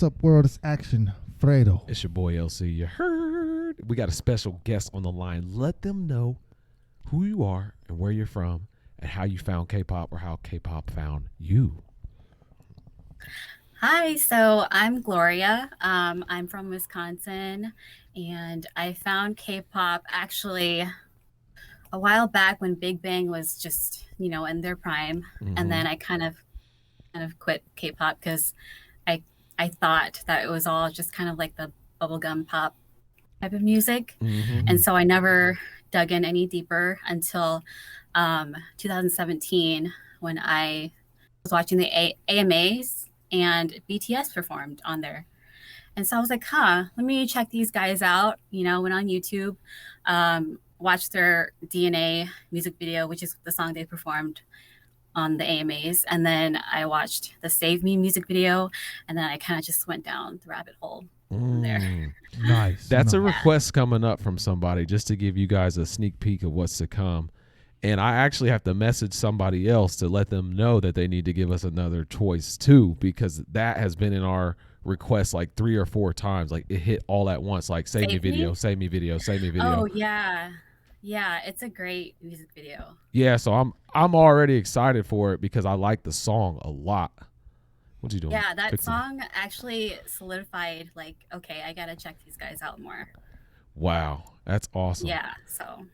What's up, world? It's Action Fredo. It's your boy LC. You heard? We got a special guest on the line. Let them know who you are and where you're from and how you found K-pop or how K-pop found you. Hi, so I'm Gloria. I'm from Wisconsin, and I found K-pop actually a while back when Big Bang was just, in their prime. Mm-hmm. And then I kind of quit K-pop because I thought that it was all just kind of like the bubblegum pop type of music. Mm-hmm. And so I never dug in any deeper until 2017 when I was watching the AMAs and BTS performed on there. And so I was like, let me check these guys out. Went on YouTube, watched their DNA music video, which is the song they performed on the AMAs. And then I watched the Save Me music video. And then I kind of just went down the rabbit hole from there. Nice. That's a request coming up from somebody just to give you guys a sneak peek of what's to come. And I actually have to message somebody else to let them know that they need to give us another choice too, because that has been in our request like 3 or 4 times. Like it hit all at once, like save me video, save me video, save me video. Oh yeah. Yeah, it's a great music video. Yeah, so I'm already excited for it because I like the song a lot. What's he doing? Yeah, that song actually solidified like, okay, I gotta check these guys out more. Wow, that's awesome. Yeah, so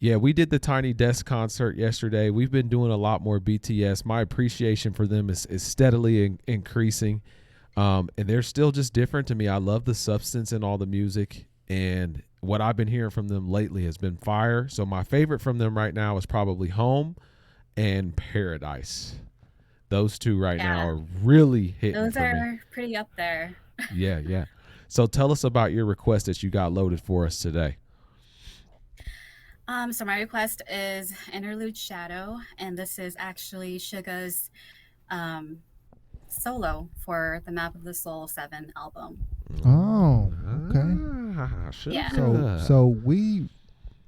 yeah, we did the Tiny Desk concert yesterday. We've been doing a lot more BTS. My appreciation for them is steadily increasing, and they're still just different to me. I love the substance in all the music, and what I've been hearing from them lately has been fire. So my favorite from them right now is probably Home and Paradise. Those two right now are really hitting. Those for are me. pretty up there. Yeah. So tell us about your request that you got loaded for us today. So my request is Interlude Shadow, and this is actually Suga's solo for the Map of the Soul 7 album. Oh, okay. Yeah. So we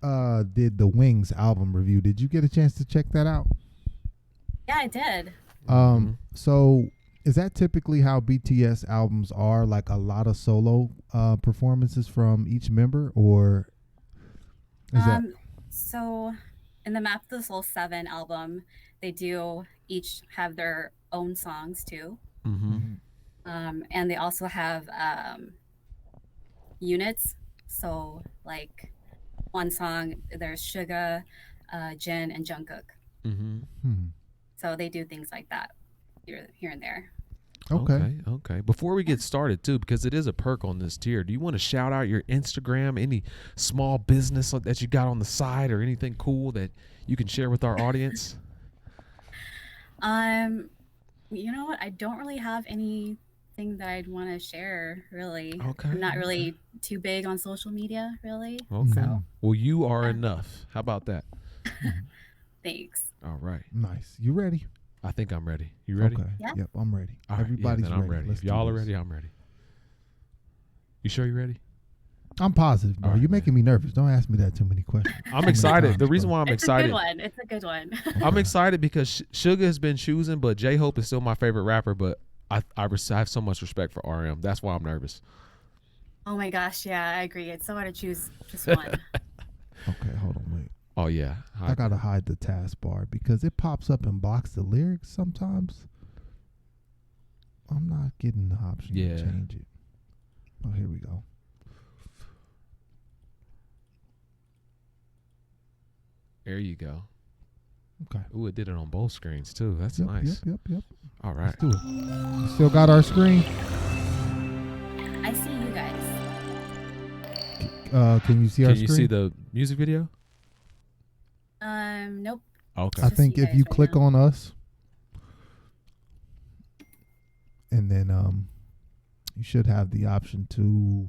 did the Wings album review. Did you get a chance to check that out? Yeah, I did. So is that typically how BTS albums are? Like a lot of solo performances from each member, or is that? So in the Map of the Soul 7 album, they do each have their own songs too. Mm-hmm. And they also have units. So like one song, there's Suga, Jin, and Jungkook. Mm-hmm. So they do things like that here and there. Okay. Before we get started too, because it is a perk on this tier, do you want to shout out your Instagram, any small business that you got on the side, or anything cool that you can share with our audience? You know what? I don't really have anything that I'd want to share, really. Okay. I'm not really too big on social media, really. Okay. So, well, you are enough. How about that? thanks. All right. Nice. You ready? I think I'm ready. You ready? Okay. Yeah. Yep, I'm ready. All right, Everybody's then I'm ready. If y'all are ready, I'm ready. You sure you ready? I'm positive, bro. All right, You're making me nervous. Don't ask me that too many questions. I'm excited. times, The reason bro. why I'm excited. It's a good one. I'm excited because Suga has been choosing, but J-Hope is still my favorite rapper. But I have so much respect for RM. That's why I'm nervous. Oh my gosh, yeah, I agree. It's so hard to choose just one. Okay, hold on, wait. Oh yeah, I gotta hide the taskbar because it pops up and blocks the lyrics sometimes. I'm not getting the option to change it. Oh, here we go. There you go. Okay. Ooh, it did it on both screens too. That's nice. Yep. All right. Let's do it. We still got our screen. I see you guys. Can you see our Can screen? you see the music video? Nope. Okay. I think see you if you guys right click now. on us, and then you should have the option to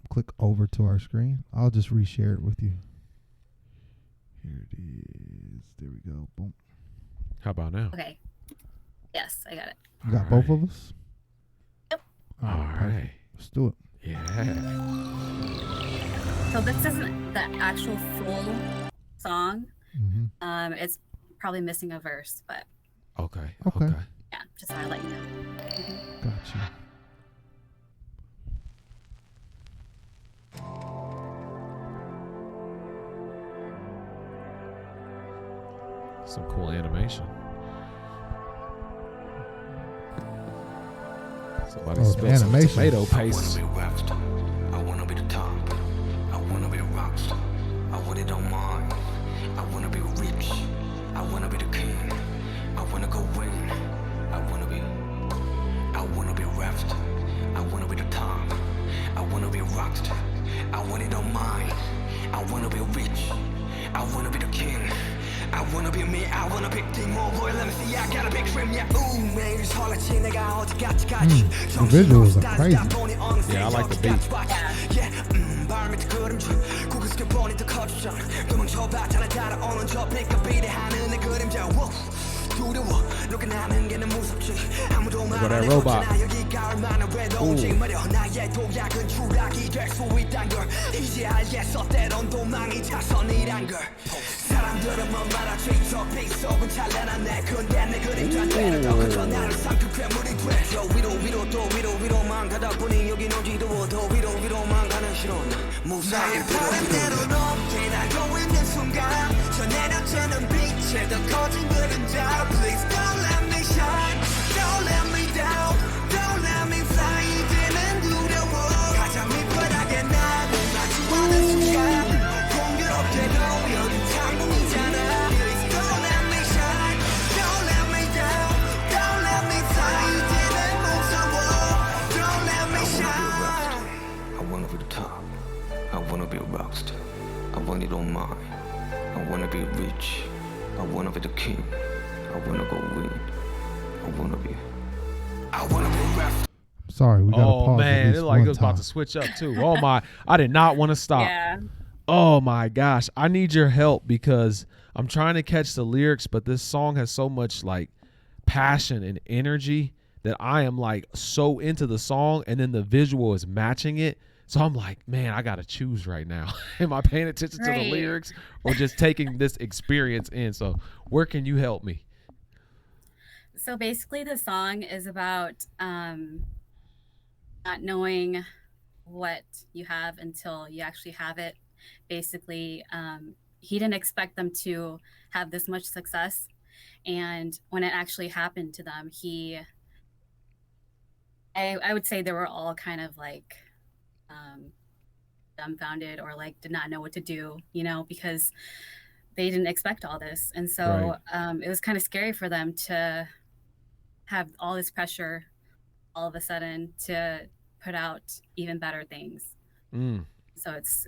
click over to our screen. I'll just reshare it with you. Here it is. There we go. Boom. How about now? Okay. Yes, I got it. You got All both of us? Yep. All All perfect. right. Let's do it. Yeah. So this isn't the actual full song. Mm-hmm. It's probably missing a verse, but Okay. Okay. Yeah, just thought I'd let you know. Got you. Some cool animation. Somebody spilled some animation. tomato paste. I wanna be the top. I wanna be the rockstar. I want it on mine. I wanna be rich. I wanna be the king. I wanna go win. I wanna be rapstar. I wanna be the top. I wanna be a rockstar. I want it on mine. I wanna be rich. I wanna be the king. I wanna be me. I wanna be king. More boy, let me see. I got a big dream. Yeah, ooh, 매일 설레지 내가 어디까지 가지. The visuals are crazy. Yeah, I like the beat. Yeah, 발밑에 그림자. 고개 숙여 보니 더 커지잖아. 도망쳐봤잖아. 따라오는 저 빛과 비례하는 내 그림자. 두려워. 로그나는 게 너무 무섭지. 아무도 Look at that robot. 여기가 얼마나 외로운지 말여. 나의 도약은 추락이 될 수 있단 걸. 이제 알겠어. 때론 도망이 자선이란 걸. 사람들은 뭐 말하지. 저 빗속은 찬란한 내 근데 내 그림자는 더 그저 나를 삼킬 괴물이 돼. 저 위로 또 위로만 가다 보니 여긴 어디도 더 위로만 가는 실온. 무사히 바람대로 높게 날고 있는 순간 저 내려지는 빛에 더 커진 그림자. Please don't let me shine, don't let me down, don't let me fly. 이제는 두려워. 가장 밑바닥에 나를 마주하는 순간 공교롭게도 여긴 창문이잖아. Please don't let me shine, don't let me down, don't let me fly. 이제는 무서워. Don't let me shine. I wanna be the top. I wanna be a rockstar. I want it on mine. I wanna be rich. I wanna be the king. I wanna go win. I wanna be a rap. Sorry, we got to Oh pause. man, it it's like it was about to switch up too. Oh my, I did not want to stop. Yeah. Oh my gosh, I need your help because I'm trying to catch the lyrics, but this song has so much like passion and energy that I am like so into the song, and then the visual is matching it. So I'm like, man, I got to choose right now. Am I paying attention to the lyrics or just taking this experience in? So where can you help me? So basically, the song is about not knowing what you have until you actually have it. Basically, he didn't expect them to have this much success. And when it actually happened to them, I would say they were all kind of like dumbfounded or like did not know what to do, because they didn't expect all this. And so it was kind of scary for them to have all this pressure all of a sudden to put out even better things. So it's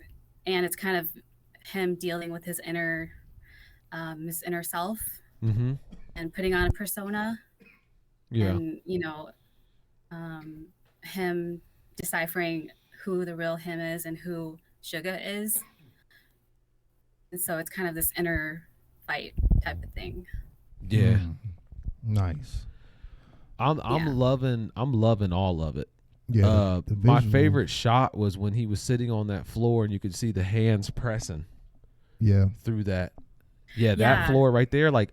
kind of him dealing with his inner self and putting on a persona. And him deciphering who the real him is and who Suga is. And so it's kind of this inner fight type of thing. Yeah. Nice. I'm loving all of it. Yeah. My favorite shot was when he was sitting on that floor and you could see the hands pressing. Yeah. Through that. Yeah, that floor right there. Like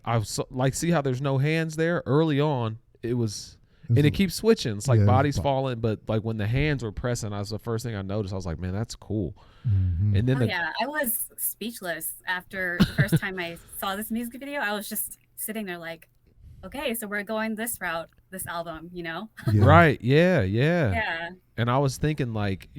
see how there's no hands there early on. It was. And it keeps switching. It's like bodies falling, but like when the hands were pressing, that was the first thing I noticed. I was like, man, that's cool. And then I was speechless after the first time I saw this music video. I was just sitting there like, okay, so we're going this route, this album, Yeah. Right. Yeah. And I was thinking like,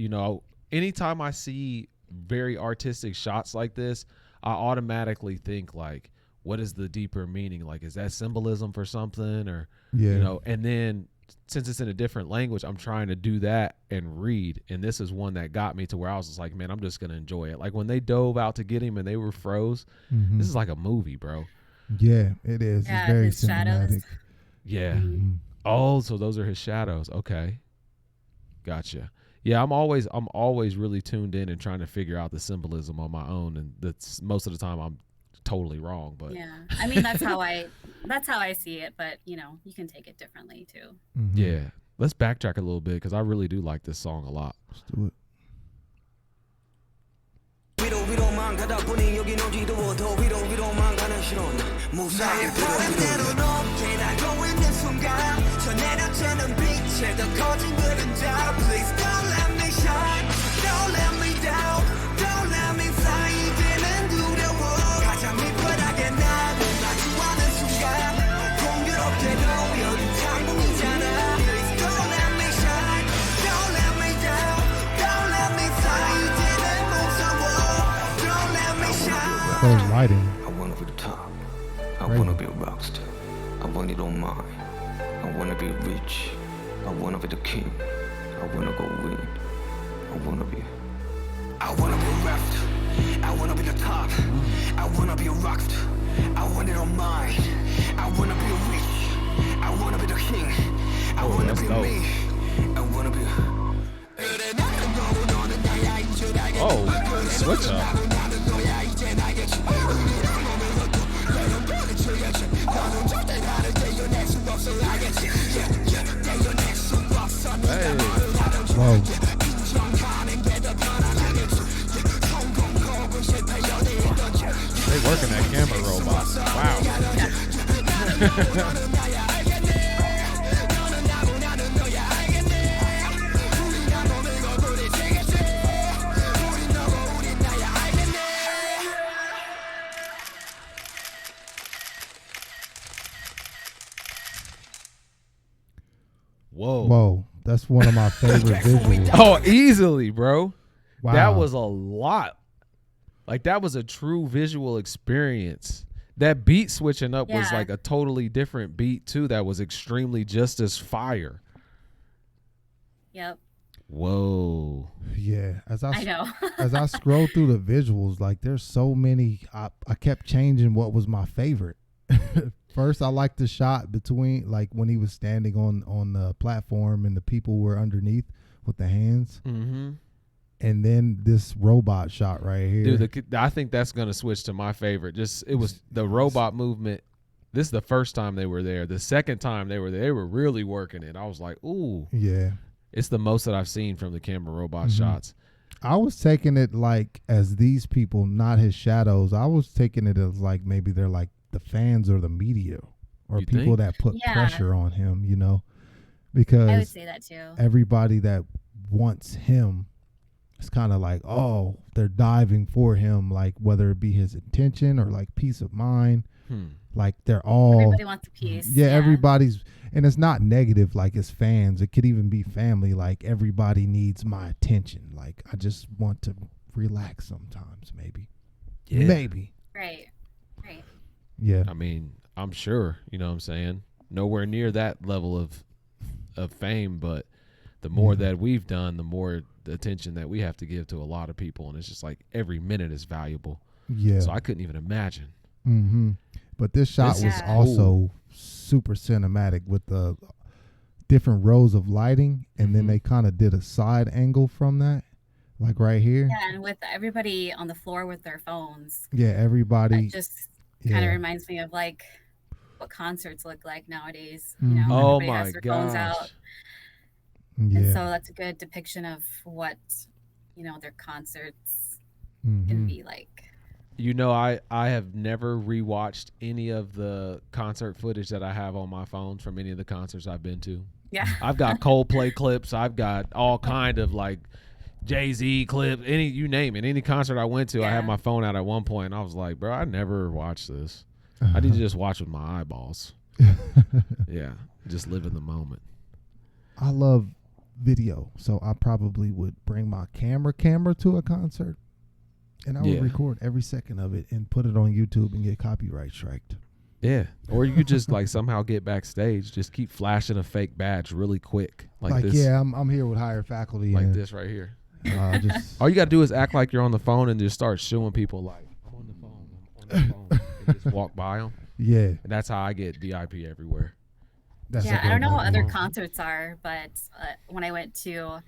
anytime I see very artistic shots like this, I automatically think like, what is the deeper meaning? Like, is that symbolism for something or, and then since it's in a different language, I'm trying to do that and read. And this is one that got me to where I was just like, man, I'm just going to enjoy it. Like when they dove out to get him and they were froze, this is like a movie, bro. Yeah, it is. Yeah, it's very his cinematic. shadows. Yeah. Oh, so those are his shadows. Okay. Gotcha. Yeah, I'm always really tuned in and trying to figure out the symbolism on my own. And that's most of the time I'm totally wrong, but yeah, I mean that's how I see it, but you can take it differently too. Yeah, let's backtrack a little bit because I really do like this song a lot. Let's do it. 순간 저 내려쬐는 빛에 더 커진 그림자 Please don't let me shine Don't let me down Don't let me fly 이제는 두려워 가장 밑바닥에 난 마주하는 순간 공교롭게도 여긴 창문이잖아 Please don't let me shine Don't let me down Don't let me fly 이제는 무서워 Don't let me shine Those lighting. I wanna be the top I wanna be a rockstar I want it on mine I wanna be rich I wanna be the king I wanna go win I wanna be a rapper I wanna be the top I wanna be a rockstar I want it on mine I wanna be rich I wanna be the king I wanna be me I wanna be Oh, switch up. Hey. Whoa. They working that camera robot. Wow. Whoa. That's one of my favorite visuals. Oh, easily, bro. Wow. That was a lot. Like, that was a true visual experience. That beat switching up was like a totally different beat, too. That was extremely just as fire. Yep. Whoa. Yeah. I know. As I scroll through the visuals, like there's so many. I kept changing what was my favorite. First, I liked the shot between, like when he was standing on the platform and the people were underneath with the hands. Mm-hmm. And then this robot shot right here. Dude, I think that's going to switch to my favorite. It was the robot movement. This is the first time they were there. The second time they were there, they were really working it. I was like, ooh. Yeah. It's the most that I've seen from the camera robot shots. I was taking it like as these people, not his shadows. I was taking it as like maybe they're like the fans or the media or You people think? that put pressure on him, you know, because I would say that too. everybody that wants him, it's kind of like, oh, they're diving for him, like whether it be his intention or like peace of mind. Like they're all Everybody wants a piece. Yeah, everybody's, and it's not negative like it's fans. It could even be family. Like everybody needs my attention. Like I just want to relax sometimes, maybe. Yeah. Maybe. Right. Yeah. I mean, I'm sure, you know what I'm saying? Nowhere near that level of fame, but the more that we've done, the more the attention that we have to give to a lot of people. And it's just like every minute is valuable. Yeah. So I couldn't even imagine. Mm-hmm. But this shot was also super cinematic with the different rows of lighting. And then they kind of did a side angle from that, like right here. Yeah, and with everybody on the floor with their phones. Yeah, everybody. It just kind of reminds me of like what concerts look like nowadays. You know, Oh everybody my has their phones out. gosh. Yeah. And so that's a good depiction of what, you know, their concerts can be like. You know, I have never rewatched any of the concert footage that I have on my phone from any of the concerts I've been to. Yeah. I've got Coldplay clips. I've got all kind of like Jay-Z clips. You name it. Any concert I went to, I had my phone out at one point. And I was like, bro, I never watched this. I need to just watch with my eyeballs. Yeah, just live in the moment. I love video, so I probably would bring my camera to a concert. And I would record every second of it and put it on YouTube and get copyright striked. Yeah. Or you could just like somehow get backstage, just keep flashing a fake badge really quick. Like this. Yeah, I'm here with higher faculty. Like this right here. Just all you got to do is act like you're on the phone and just start showing people like, I'm on the phone. And just walk by them. Yeah. And that's how I get VIP everywhere. I don't know what other concerts are, but when I went to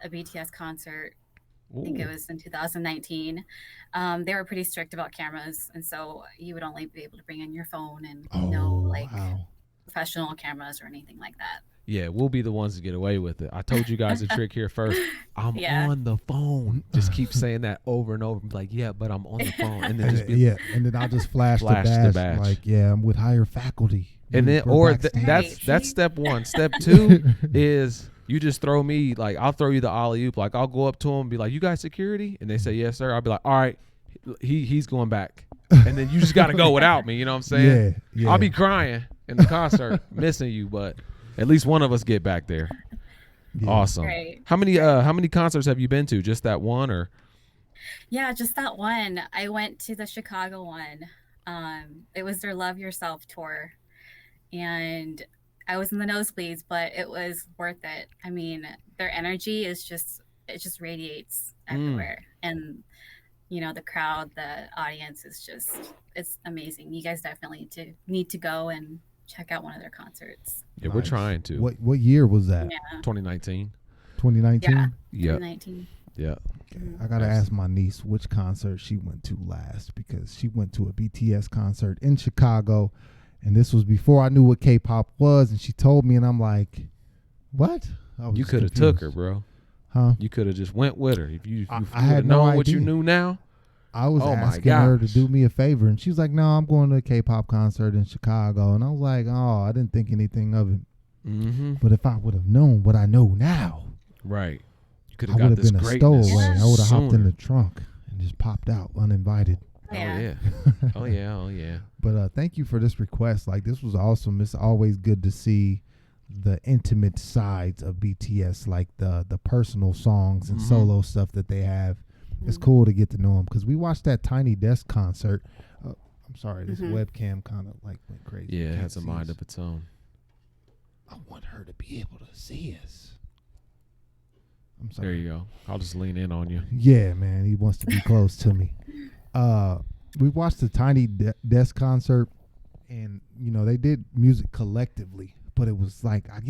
a BTS concert, I think it was in 2019. They were pretty strict about cameras, and so you would only be able to bring in your phone and no professional cameras or anything like that. Yeah, we'll be the ones to get away with it. I told you guys the trick here first. I'm on the phone. Just keep saying that over and over. Like, yeah, but I'm on the phone. And then just and then I'll just flash the badge. Like, yeah, I'm with higher faculty. And then, We're or backstage. that's step one. Step two is you just throw me, like, I'll throw you the alley oop. Like, I'll go up to them and be like, "You guys security?" And they say, "Yes, sir." I'll be like, "All right, he's going back." And then you just got to go without me. You know what I'm saying? Yeah. I'll be crying in the concert, missing you, but at least one of us get back there. Yeah. Awesome. Right. How many concerts have you been to? Just that one, or? Yeah, just that one. I went to the Chicago one. It was their Love Yourself tour, and I was in the nosebleeds, but it was worth it. I mean, their energy is it just radiates everywhere, and the crowd, the audience is it's amazing. You guys definitely need to go and check out one of their concerts. Yeah, nice. We're trying to. What year was that? Yeah. 2019. 2019? Yeah. 2019. Yeah. I gotta ask my niece which concert she went to last, because she went to a BTS concert in Chicago, and this was before I knew what K-pop was, and she told me, and I'm like, "What?" You could have took her, bro. Huh? You could have just went with her. If you I had no known idea what you knew now. I was asking her to do me a favor, and she was like, "No, I'm going to a K-pop concert in Chicago," and I was like, "Oh, I didn't think anything of it." Mm-hmm. But if I would have known what I know now, right, you could I have would got have this been a greatness. stowaway. I would have hopped in sooner. the trunk and just popped out uninvited. Yeah. Oh yeah. But thank you for this request. Like, this was awesome. It's always good to see the intimate sides of BTS, like the personal songs and solo stuff that they have. It's cool to get to know them, because we watched that Tiny Desk concert. I'm sorry, this webcam kind of like went crazy. Yeah, it has a mind of its own. I want her to be able to see us. I'm sorry. There you go. I'll just lean in on you. Yeah, man, he wants to be close to me. We watched the Tiny Desk concert, and they did music collectively, but it was like I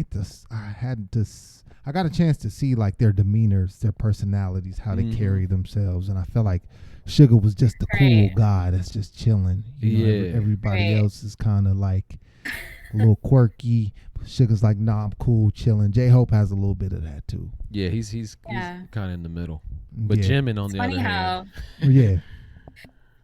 got a chance to see like their demeanors, their personalities, how they carry themselves, and I felt like Suga was just the cool guy that's just chilling. Everybody else is kind of like a little quirky. Suga's like, "Nah, I'm cool, chilling." J-Hope has a little bit of that too. Yeah, he's kind of in the middle. But Jimin, on the other hand,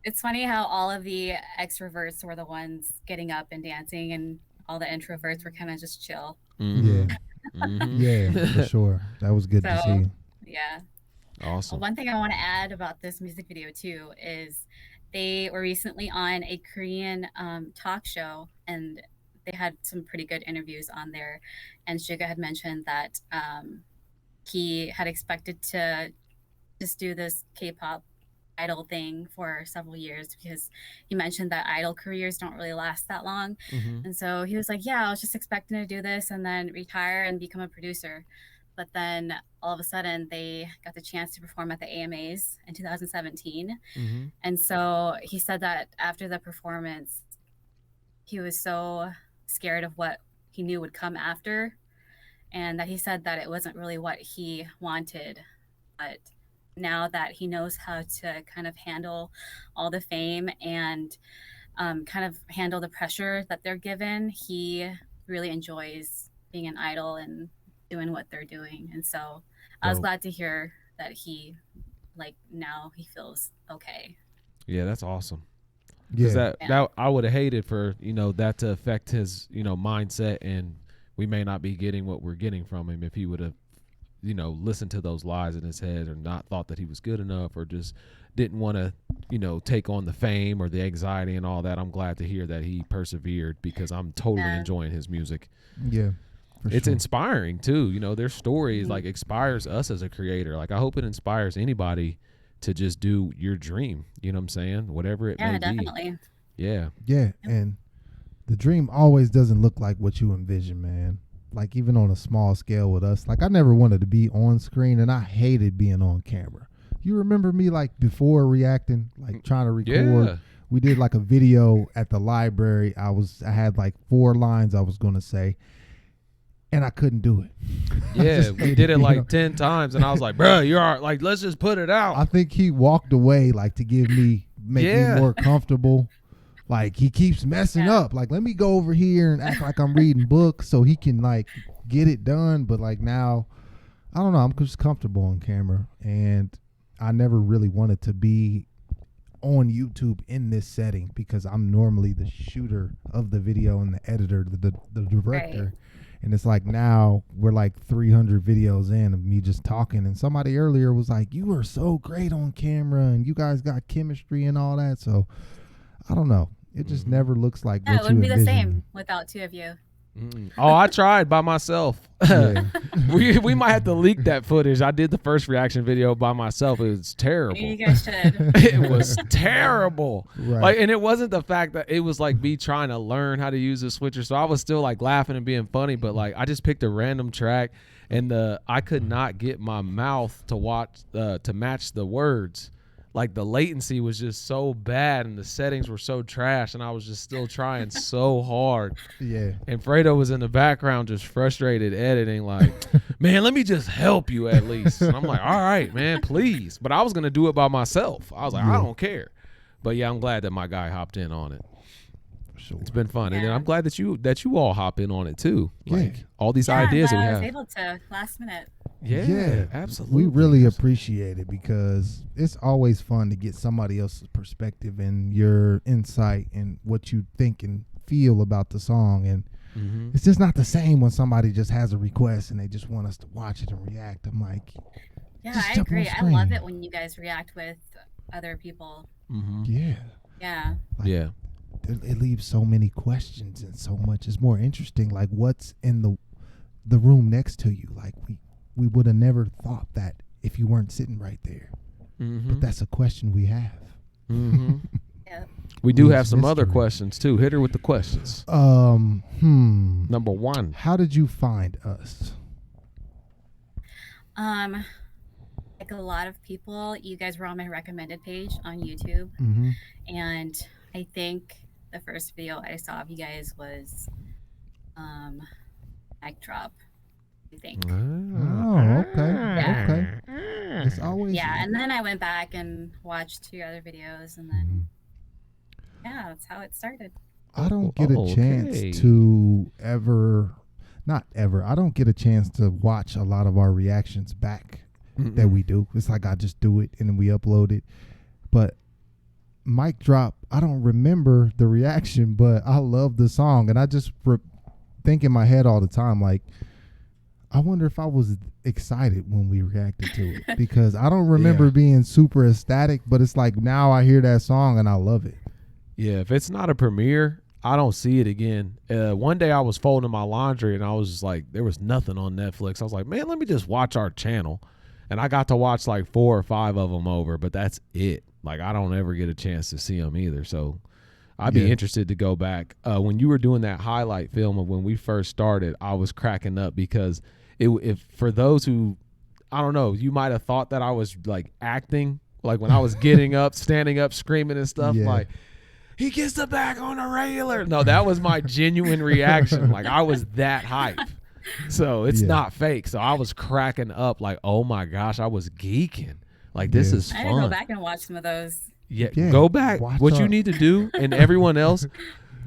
it's funny how all of the extroverts were the ones getting up and dancing, and all the introverts were kind of just chill. Yeah, for sure. That was good to see. Yeah. Awesome. One thing I want to add about this music video too is they were recently on a Korean talk show, and they had some pretty good interviews on there. And Suga had mentioned that he had expected to just do this K-pop idol thing for several years, because he mentioned that idol careers don't really last that long. And so he was like, "Yeah, I was just expecting to do this and then retire and become a producer." But then all of a sudden they got the chance to perform at the AMAs in 2017. And so he said that after the performance, he was so scared of what he knew would come after, and that he said that it wasn't really what he wanted, but now that he knows how to kind of handle all the fame and kind of handle the pressure that they're given, he really enjoys being an idol and doing what they're doing. And so I was glad to hear that he, like, now he feels okay. Yeah, that's awesome. Because that I would have hated for that to affect his mindset, and we may not be getting what we're getting from him if he would have listened to those lies in his head, or not thought that he was good enough, or just didn't want to take on the fame or the anxiety and all that. I'm glad to hear that he persevered, because I'm totally enjoying his music. Yeah, it's inspiring too. Their stories like inspires us as a creator. Like, I hope it inspires anybody to just do your dream. You know what I'm saying? Whatever it may be. Definitely. Yeah. Yeah, and the dream always doesn't look like what you envision, man. Like, even on a small scale with us, like, I never wanted to be on screen, and I hated being on camera. You remember me, like, before reacting, like trying to record? Yeah. We did like a video at the library. I had like 4 lines I was gonna say, and I couldn't do it. Yeah, we did it like 10 times, and I was like, "Bro, you're all right. Like, let's just put it out." I think he walked away like to make me more comfortable. Like, he keeps messing up. Like, let me go over here and act like I'm reading books so he can like get it done. But like, now, I don't know. I'm just comfortable on camera, and I never really wanted to be on YouTube in this setting because I'm normally the shooter of the video and the editor, the director. Right. And it's like now we're like 300 videos in of me just talking. And somebody earlier was like, you are so great on camera and you guys got chemistry and all that. So I don't know. It just never looks like Yeah, what it wouldn't you be the envisioned. same without two of you. Oh, I tried by myself. Yeah. we might have to leak that footage. I did the first reaction video by myself. It was terrible. You guys should. It was terrible. Right. Like, and it wasn't the fact that it was like me trying to learn how to use the switcher. So I was still like laughing and being funny, but like I just picked a random track and I could not get my mouth to match the words. Like the latency was just so bad and the settings were so trash and I was just still trying so hard. Yeah. And Fredo was in the background just frustrated editing like, man, let me just help you at least. And I'm like, all right, man, please. But I was going to do it by myself. I was like, I don't care. But yeah, I'm glad that my guy hopped in on it. Sure. It's been fun. And then Yeah. I'm glad that you all hop in on it too. Like Yeah. all these Yeah, ideas that I'm we glad I have. was able to last minute. Yeah, absolutely. We really appreciate it because it's always fun to get somebody else's perspective and your insight and what you think and feel about the song. And it's just not the same when somebody just has a request and they just want us to watch it and react. I'm like, Yeah, just I jump on agree. I love screen. it when you guys react with other people. Yeah. Yeah. Like, Yeah. It leaves so many questions and so much. It's more interesting. Like what's in the room next to you? Like we would have never thought that if you weren't sitting right there. But that's a question we have. Yeah. We do Leaves have some other mystery. questions too. Hit her with the questions. Number one. How did you find us? Like a lot of people, you guys were on my recommended page on YouTube, and I think the first video I saw of you guys was Mic Drop, I think. Oh, okay. Yeah. Okay. It's always Yeah, and then I went back and watched your other videos, and then yeah, that's how it started. I don't get a Okay. chance to I don't get a chance to watch a lot of our reactions back that we do. It's like I just do it and then we upload it. But Mic Drop, I don't remember the reaction, but I love the song. And I just think in my head all the time, like, I wonder if I was excited when we reacted to it. Because I don't remember being super ecstatic, but it's like now I hear that song and I love it. Yeah, if it's not a premiere, I don't see it again. One day I was folding my laundry and I was just like, there was nothing on Netflix. I was like, man, let me just watch our channel. And I got to watch like 4 or 5 of them over, but that's it. Like I don't ever get a chance to see them either. So I'd be interested to go back. When you were doing that highlight film of when we first started, I was cracking up because if for those who, I don't know, you might have thought that I was like acting, like when I was getting up, standing up, screaming and stuff, like, he gets the back on a regular. No, that was my genuine reaction. Like I was that hype. So it's not fake. So I was cracking up like, oh my gosh, I was geeking. Like this is I fun. had to go back and watch some of those. Yeah, Yeah, go back. watch What our- you need to do, and everyone else,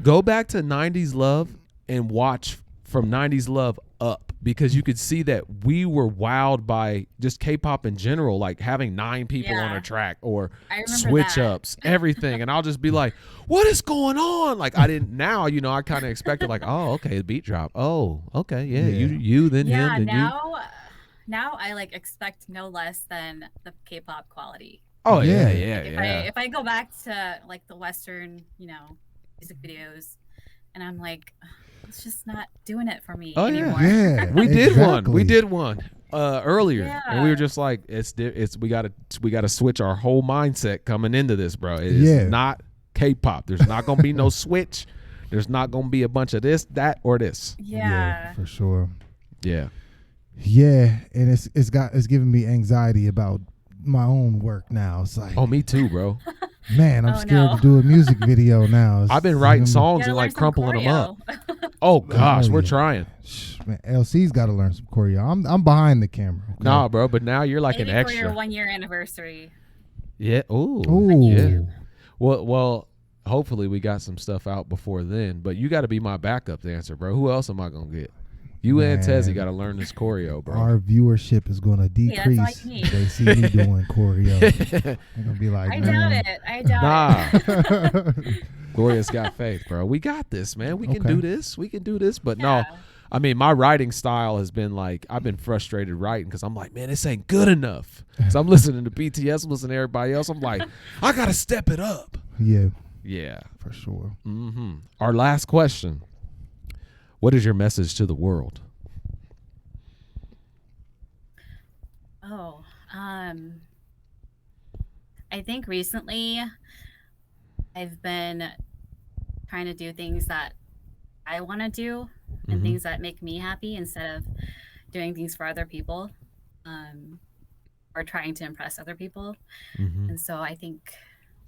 go back to 90s Love and watch from 90s Love up, because you could see that we were wowed by just K-pop in general, like having 9 people on a track or I remember switch that. ups, everything. And I'll just be like, what is going on? Like I didn't, now, you know, I kind of expected like, oh, okay, the beat drop. Oh, okay. Yeah. You, then Yeah, him, then you. now I like expect no less than the K-pop quality. Oh Yeah. If I go back to like the Western, music videos, and I'm like, it's just not doing it for me anymore. Yeah. We did one. exactly. We did one earlier, and we were Yeah. just like, we got to switch our whole mindset coming into this, bro. It is not K-pop. There's not gonna be no switch. There's not gonna be a bunch of this, that, or this. Yeah. for sure. Yeah. Yeah, and it's giving me anxiety about my own work now. It's like, Oh, me too, bro. man, I'm Oh, scared no. to do a music video now. I've been writing You songs gotta and learn like some crumpling them up. choreo. Oh gosh, Oh, we're yeah. trying. Man, LC's got to learn some choreo. I'm behind the camera. Okay? Nah, bro, but now you're like Maybe an for your extra. 1-year anniversary. Yeah. Ooh. Ooh. Yeah. Well, hopefully we got some stuff out before then. But you got to be my backup dancer, bro. Who else am I gonna get? You and Man. Tezzy got to learn this choreo, bro. Our viewership is going to Hey, that's decrease. all you need. They see me doing choreo. They're going to be like, I man. doubt it. I doubt it. Gloria's got faith, bro. We got this, man. We can Okay. do this. We can do this. But Yeah. no, I mean, my writing style has been like, I've been frustrated writing because I'm like, man, this ain't good enough. So I'm listening to BTS, I'm listening to everybody else. I'm like, I got to step it up. Yeah, Yeah. for sure. Our last question. What is your message to the world? Oh, I think recently I've been trying to do things that I want to do and things that make me happy instead of doing things for other people, or trying to impress other people. And so I think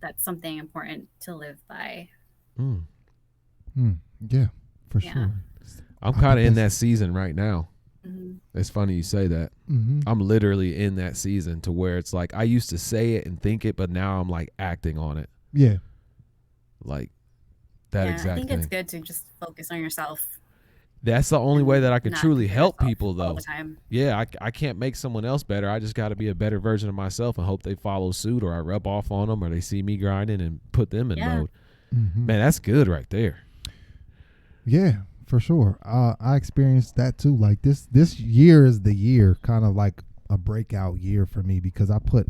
that's something important to live by. Yeah, for Yeah. sure. I'm I kind of think in that's- that season right now. Mhm. It's funny you say that. Mm-hmm. I'm literally in that season to where it's like I used to say it and think it, but now I'm like acting on it. Yeah, Like that Yeah, exact I think thing. it's good to just focus on yourself. That's the only way that I could not truly compare help yourself people, all though. the time. Yeah, I can't make someone else better. I just got to be a better version of myself and hope they follow suit, or I rub off on them, or they see me grinding and put them in Yeah. mode. mm-hmm. Man, that's good right there. Yeah, for sure. I experienced that too. Like this year is the year, kind of like a breakout year for me, because I put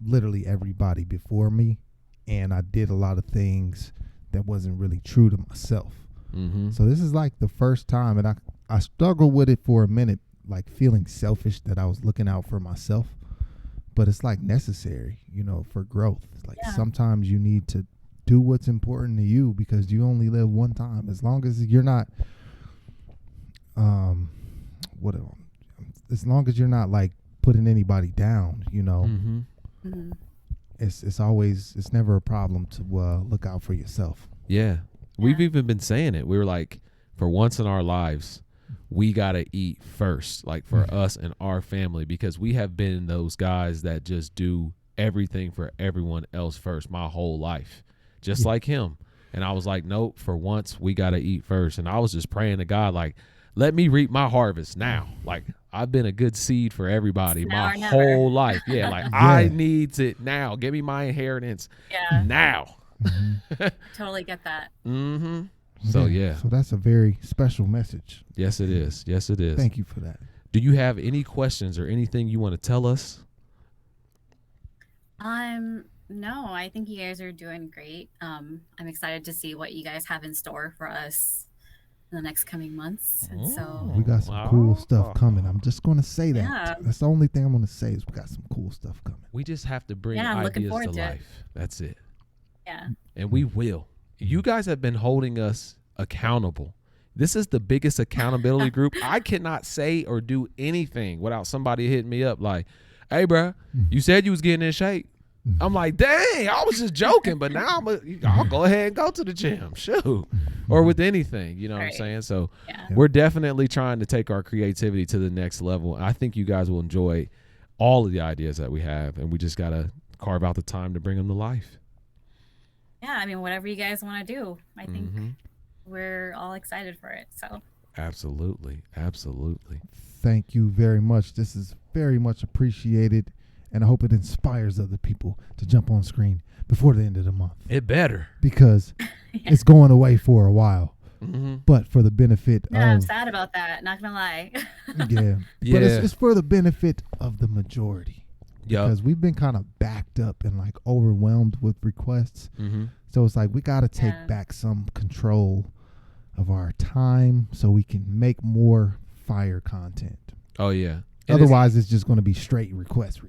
literally everybody before me, and I did a lot of things that wasn't really true to myself. So this is like the first time, and I struggled with it for a minute, like feeling selfish that I was looking out for myself, but it's like necessary, for growth. It's like sometimes you need to do what's important to you, because you only live one time. As long as you're not as long as you're not like putting anybody down, it's never a problem to look out for yourself. Yeah. We've even been saying it. We were like, for once in our lives, we got to eat first, like for us and our family, because we have been those guys that just do everything for everyone else first my whole life, just like him. And I was like, nope, for once we got to eat first. And I was just praying to God, like, let me reap my harvest now. Like, I've been a good seed for everybody my whole life. Yeah, like I need it now. Give me my inheritance now. Totally get that. So yeah. So that's a very special message. Yes, it is. Yes, it is. Thank you for that. Do you have any questions or anything you want to tell us? No, I think you guys are doing great. I'm excited to see what you guys have in store for us in the next coming months. And so We got some cool stuff coming. I'm just going to say that. Yeah. That's the only thing I'm going to say is we got some cool stuff coming. We just have to bring I'm looking ideas to forward to it. life. That's it. yeah. And we will. You guys have been holding us accountable. This is the biggest accountability group. I cannot say or do anything without somebody hitting me up like, hey, bro, you said you was getting in shape. I'm like, dang, I was just joking, but now I'll go ahead and go to the gym, shoot, or with anything, you know what I'm saying? So we're definitely trying to take our creativity to the next level. I think you guys will enjoy all of the ideas that we have, and we just got to carve out the time to bring them to life. Yeah, I mean, whatever you guys want to do, I think we're all excited for it. So Absolutely. Absolutely. Thank you very much. This is very much appreciated, and I hope it inspires other people to jump on screen before the end of the month, It better. because it's going away for a while. But for the benefit I'm of sad about that. Not gonna lie. yeah, but it's for the benefit of the majority. Yeah. Because we've been kind of backed up and like overwhelmed with requests. So it's like we got to take back some control of our time so we can make more fire content. Oh, yeah. And Otherwise, it's just going to be straight request.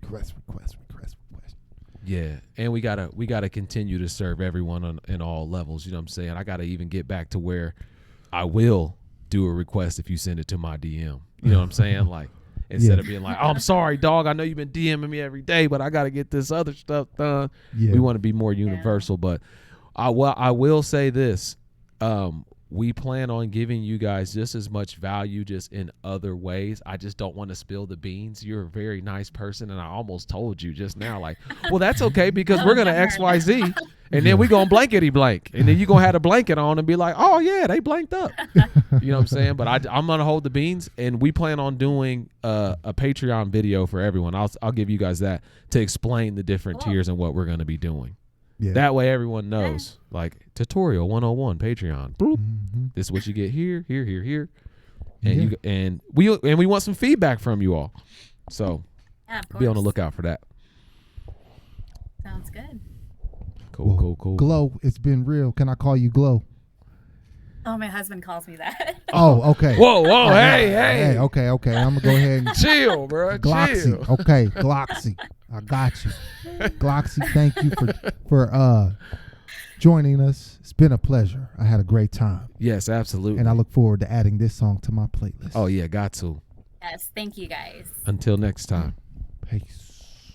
Yeah, and we gotta continue to serve everyone in all levels. You know what I'm saying? I gotta even get back to where I will do a request if you send it to my DM. You know what I'm saying? Like, instead of being like, oh, I'm sorry, dog, I know you've been DMing me every day, but I gotta get this other stuff done. We want to be more universal. But I will say this: we plan on giving you guys just as much value just in other ways. I just don't want to spill the beans. You're a very nice person, and I almost told you just now, like, well, that's okay because we're going to XYZ, and then we're going to blankety blank, and then you're going to have a blanket on and be like, oh, yeah, they blanked up. You know what I'm saying? But I'm going to hold the beans, and we plan on doing a Patreon video for everyone. I'll give you guys that to explain the different tiers and what we're going to be doing. Yeah. That way everyone knows, like, tutorial 101 Patreon. Boop. This is what you get here, and and we want some feedback from you all. So be on the lookout for that. Sounds good. Cool. Glow, it's been real. Can I call you Glow? Oh, my husband calls me that. Oh, okay. Whoa, hey. Okay. I'm gonna go ahead and chill, bro. Gloxy. Chill. Okay, Gloxy. I got you. Gloxy, thank you for joining us. It's been a pleasure. I had a great time. Yes, absolutely. And I look forward to adding this song to my playlist. Oh yeah, got to. Yes, thank you guys. Until next time. Peace.